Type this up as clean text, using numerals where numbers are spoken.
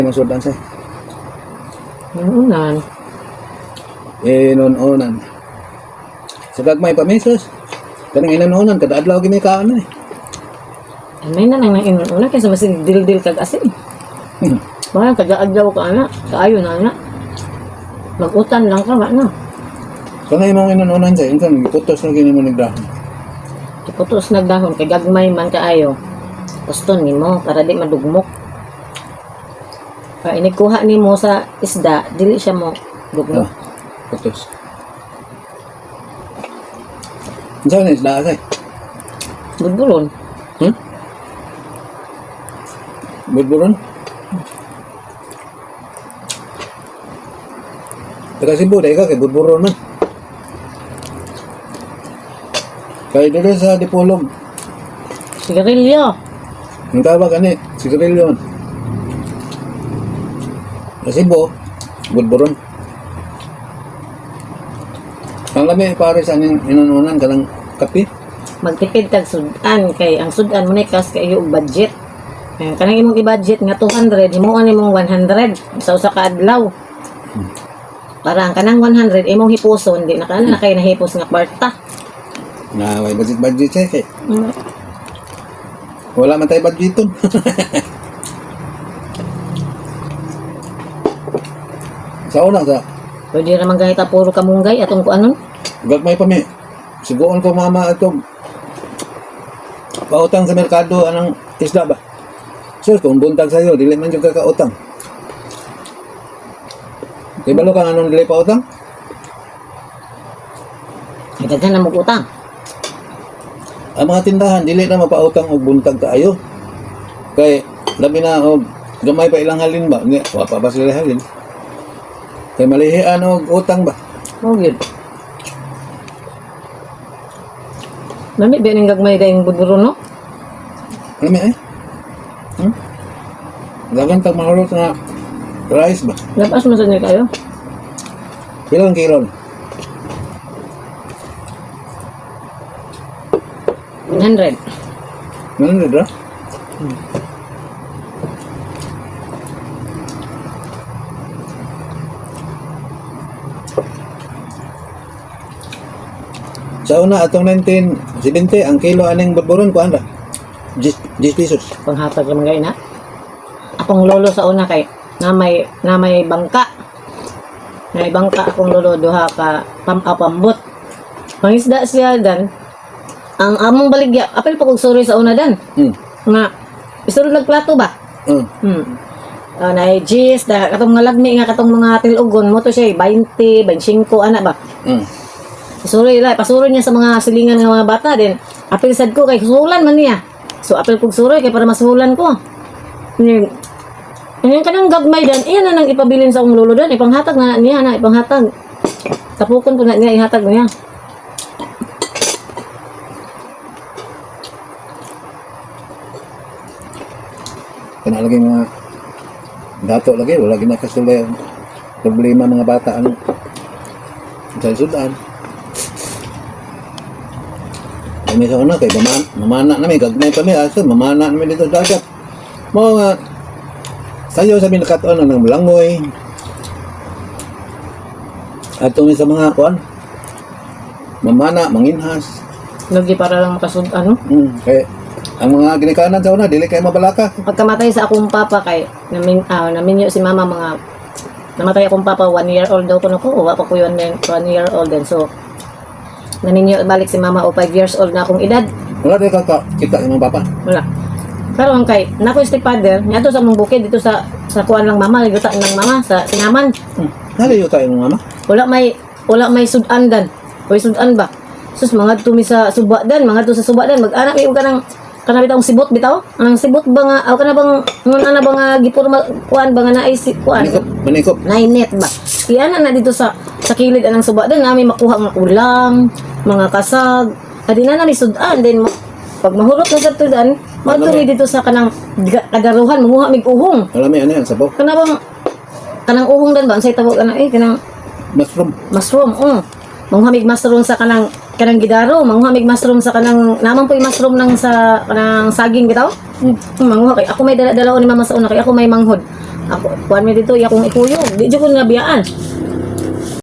Masudan siya. Inunan. Inunan. Sa gagmay pa mesos. Kanang inunan kada adlaw gimi ka ano eh. May na nang inunan kaysa mas dil-dil kag asin. Baka kada adlaw ka ana, kaayo na ana. Mag-utan lang ka na. Kanang imong inunan siya, insan putos na gini mo nagdahon. Iputos nagdahon kay gagmay man kaayo. Puston nimo para di madugmok. Pa inikuha nimo sa isda, dili siya mo dugmok. Putos. Insan na isda siya. Budburon. Budburon? Taga Cebu, dahil ka kay budburon man. Kaya doon sa Dipolog. Sigarilyo. Ang tawag ani, sigarilyo. Sa Cebu, budburon. Ang lami pare sa aning inununan kanang kape. Magtipid tag sudan kay ang sudan mo ni kas kay yung budget. Kanang imong i-budget nga 200, himuon imong 100 sa usa ka adlaw. Para ang kanang 100 imong hipuson, di na kana na kay nahipos nga kwarta. Na may budget siya kay. Wala man tayo budgeton. Sa una sa Pwede ra man gahita puro kamunggay atong kuanon. gagmay pa mi. Siguon ko mama atong pautang sa merkado anang isda ba? So kung buntag sa'yo, dili man yung kakautang. Di ba lo kang anong dili pa utang? Daghan na mo utang. Ang mga tindahan, dili na mapautang o buntag kaayo. Kay, labi na, o gamay pa ilang halin ba? Nga, wapa ba sila halin? Kay malihian o utang ba? Mo gyud. Nami ba ning gagmay daing budburo no? Alam eh? Dagan tag mahulot na rice ba? Lapas man sa niyo kayo. Ilang kilo? 100. Ano ba? Sa una, atong 1970, ang kilo aning budburon ko anda? 10 pesos. Panghatag naman kayo na. Akong lolo sa una kay na may bangka. Na may bangka akong lolo duha ka pambot. Mangisda siya dan. Ang among baligya, apel pa kog sorry sa una dan. Nga isulod nagplato ba? Na gis da katong nga lagmi nga katong mga tilugon mo to siya 20, 25 ana ba? Sorry la, pasuro niya sa mga silingan ng mga bata din. Apel sad ko kay sulan man niya. So apel kog suroy kay para masulan ko. Yung kanang gagmay dan, iyan na nang ipabilin sa akong lolo dan, ipanghatag na niya na, ipanghatag. Tapukon po na niya, ihatag niya. Kana lagi mga dato lagi, wala lagi nakasulay ang problema mga bata ano. Sa sudan. Kami sa una kay mamana namin, gagmay kami aso, mamana namin dito sa dagat. Mga nga sayo sabi nakatuan ng langoy. At tumi sa mga kuan. Mamana, manginhas. Lagi para lang makasud ano. Kaya ang mga ginikanan sa una, dili kayo mabalaka. Pagkamatay sa akong papa kay naminyo si mama mga namatay akong papa 1 year old daw ko nako wa pa ko yun 1 year old din so naninyo balik si mama o 5 years old na akong edad. Wala din kita yung mga papa. Wala. Pero ang kay nako stepfather niya to sa mong bukid dito sa kuan lang mama liguta ng mama sa sinaman. Halayo tayo ng mama. Wala may sudan dan. Oy sudan ba? Sus mga tumi sa suba dan, mga to sa suba dan mag-anak ay kana bitong sibot bitaw. Ang sibot ba nga aw kana bang ngon ana ba nga gipur kuan ba nga naay kuan. Manikop. Nainet ba? Kaya na dito sa kilid anang suba dan namin makuha nga ulam, mga kasag. Adi na ni sudan din pag mahurot na sa tudan, matumi dito sa kanang kadaruhan manguha mig uhong. Alam mo ano yan sabaw? Kanang uhong dan ba unsay tawag ana kanang mushroom. Manguha mig mushroom sa kanang gidaro, manguha mig mushroom sa kanang naman po yung mushroom nang sa kanang saging bitaw. Manguha kay ako may dala-dala ni mama sa una kay ako may manghod. ako kuan mi dito, iya kong ikuyog. Di jud ko nabiyaan.